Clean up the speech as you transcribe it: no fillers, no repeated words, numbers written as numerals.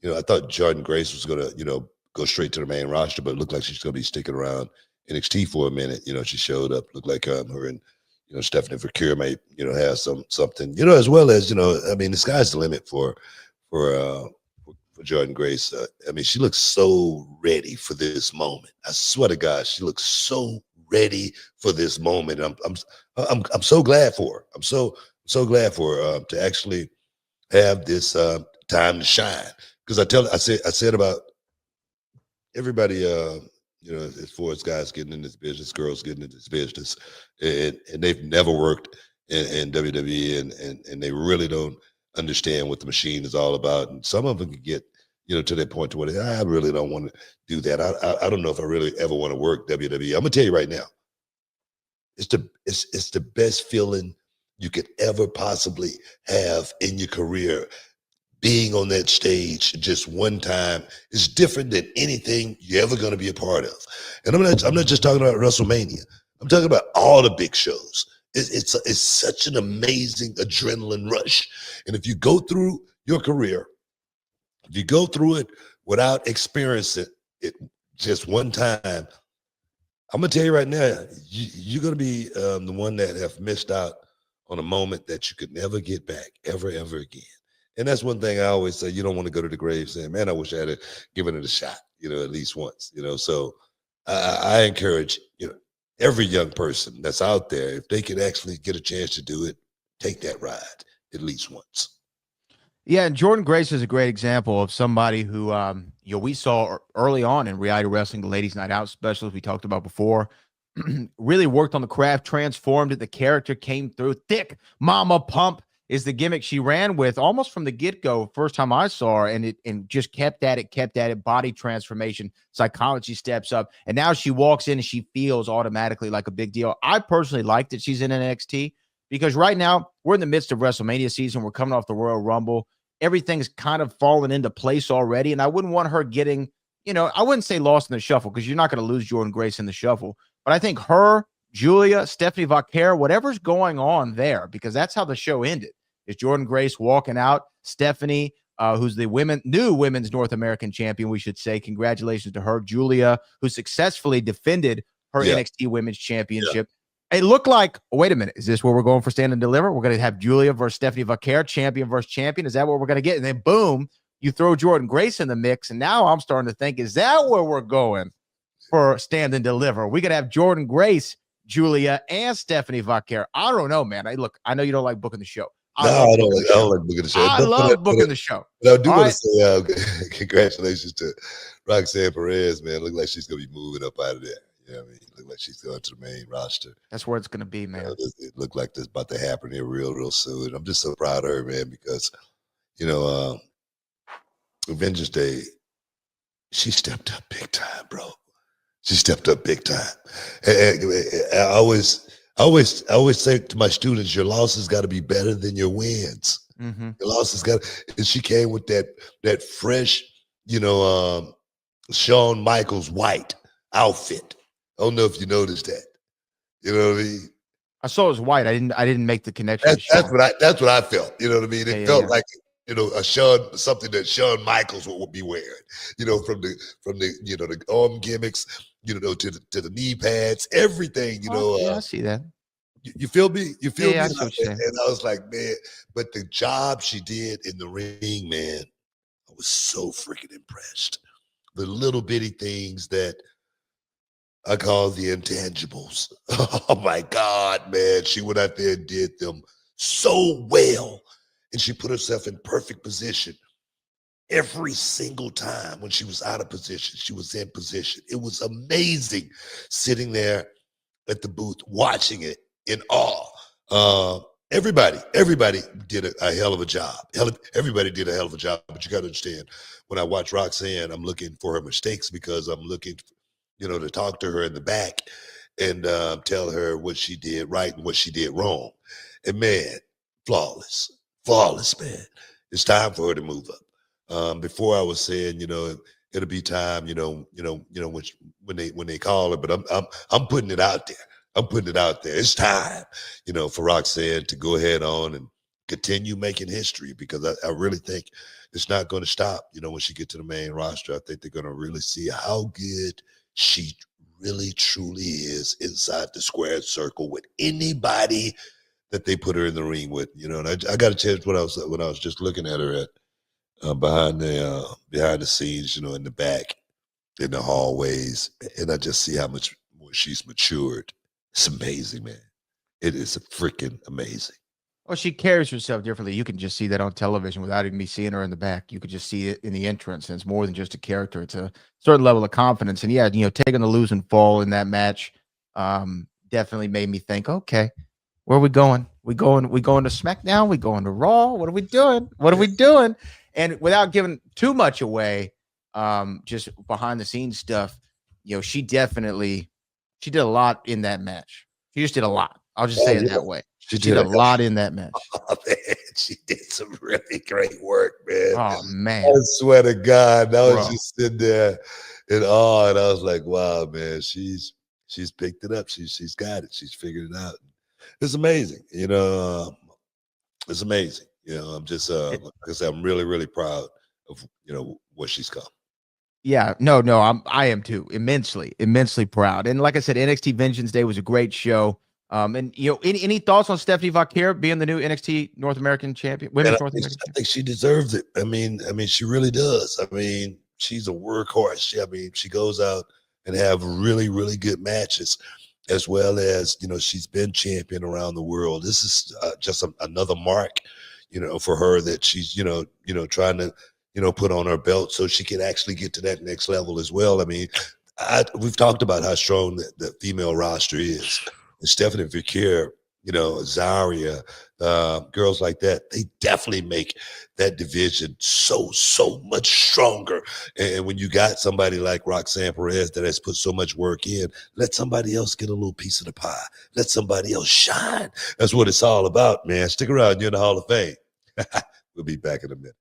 I thought Jordynne Grace was gonna, go straight to the main roster, but it looked like she's gonna be sticking around NXT for a minute. She showed up, looked like her and Stephanie Vercure may, have something, as well as, I mean, the sky's the limit for uh for Jordynne Grace. I mean, she looks so ready for this moment. I swear to God, she looks so ready for this moment. I'm so glad for her. I'm so glad for her to actually have this time to shine. Because I said about everybody, as far as guys getting in this business, girls getting in this business, and they've never worked in WWE, and they really don't understand what the machine is all about. And some of them can get, to that point to where I really don't want to do that. I don't know if I really ever want to work WWE. I'm gonna tell you right now, it's the best feeling you could ever possibly have in your career. Being on that stage just one time is different than anything you're ever going to be a part of. And I'm not just talking about WrestleMania. I'm talking about all the big shows. It's such an amazing adrenaline rush. And if you go through your career, if you go through it without experiencing it just one time, I'm gonna tell you right now, you're gonna be the one that have missed out on a moment that you could never get back ever again. And that's one thing I always say: you don't want to go to the grave saying, "Man, I wish I had given it a shot," at least once. So I encourage every young person that's out there, if they could actually get a chance to do it, take that ride at least once. Yeah, and Jordynne Grace is a great example of somebody who we saw early on in reality wrestling, the Ladies Night Out specials we talked about before. Really worked on the craft, transformed it. The character came through thick. Mama Pump is the gimmick she ran with almost from the get-go, first time I saw her, and just kept at it, body transformation, psychology steps up, and now she walks in and she feels automatically like a big deal. I personally like that she's in NXT because right now we're in the midst of WrestleMania season. We're coming off the Royal Rumble. Everything's kind of fallen into place already, and I wouldn't want her getting, I wouldn't say lost in the shuffle because you're not going to lose Jordynne Grace in the shuffle, but I think her, Julia, Stephanie Vaquer, whatever's going on there, because that's how the show ended, is Jordynne Grace walking out, Stephanie, who's the new women's North American champion, we should say. Congratulations to her. Julia, who successfully defended her NXT Women's Championship. It looked like, wait a minute, is this where we're going for Stand and Deliver? We're going to have Julia versus Stephanie Vaquer, champion versus champion. Is that what we're going to get? And then boom, you throw Jordynne Grace in the mix. And now I'm starting to think, is that where we're going for Stand and Deliver? We could have Jordynne Grace, Julia, and Stephanie Vaquer. I don't know, man. I know you don't like booking the show. I don't like booking the show. I love booking the show. But I do want to say congratulations to Roxanne Perez, man. Look like she's going to be moving up out of there. I mean, look like she's going to the main roster. That's where it's going to be, man. It looked like this about to happen here real soon. I'm just so proud of her, man, because, Avengers Day, she stepped up big time, bro. She stepped up big time. And I always say to my students, your losses got to be better than your wins. Mm-hmm. Your losses got, and she came with that fresh, Shawn Michaels white outfit. I don't know if you noticed that. You know what I mean? I saw it was white. I didn't make the connection. That's what I felt. You know what I mean? It felt like something that Shawn Michaels would be wearing. From the the arm gimmicks, to the knee pads, everything. I see that. You feel me? You feel me? I see what you're saying. And I was like, man, but the job she did in the ring, man, I was so freaking impressed. The little bitty things that I call the intangibles. Oh my God, man. She went out there and did them so well. And she put herself in perfect position. Every single time when she was out of position, she was in position. It was amazing sitting there at the booth, watching it in awe. Everybody did a hell of a job. Everybody did a hell of a job. But you got to understand, when I watch Roxanne, I'm looking for her mistakes because I'm looking to talk to her in the back and tell her what she did right and what she did wrong. And man, flawless, man. It's time for her to move up. Before I was saying, it'll be time, when they call her, but I'm putting it out there. It's time, for Roxanne to go ahead on and continue making history, because I really think it's not going to stop. You know, when she get to the main roster, I think they're going to really see how good she really truly is inside the squared circle with anybody that they put her in the ring with. You know, and I got a chance when I was just looking at her at behind the scenes, you know, in the back, in the hallways, and I just see how much more she's matured. It's amazing, man. It is freaking amazing. Well, she carries herself differently. You can just see that on television without even me seeing her in the back. You could just see it in the entrance, and it's more than just a character. It's a certain level of confidence. And yeah, taking the lose and fall in that match definitely made me think, okay, where are we going? We going to SmackDown? We going to Raw? What are we doing? What are we doing? And without giving too much away, just behind the scenes stuff, she did a lot in that match. She just did a lot. I'll just say it that way. She did a lot in that match. Oh, man, she did some really great work, man. Oh man, I swear to God, I was Bro. just sitting there in awe, and I was like, "Wow, man, she's picked it up. She's got it. She's figured it out. It's amazing, It's amazing. I'm just like I said, I'm really, really proud of where she's come. Yeah, no, I am too. Immensely proud. And like I said, NXT Vengeance Day was a great show. And any thoughts on Stephanie Vaquer being the new NXT North American champion, women's North American I think she deserves it. I mean, she really does. I mean, she's a workhorse. She goes out and have really, really good matches, as well as she's been champion around the world. This is just another mark, for her that she's trying to put on her belt so she can actually get to that next level as well. I mean, we've talked about how strong the female roster is. And Stephanie Vaquer, Zarya, girls like that, they definitely make that division so much stronger. And when you got somebody like Roxanne Perez that has put so much work in, let somebody else get a little piece of the pie. Let somebody else shine. That's what it's all about, man. Stick around. You're in the Hall of Fame. We'll be back in a minute.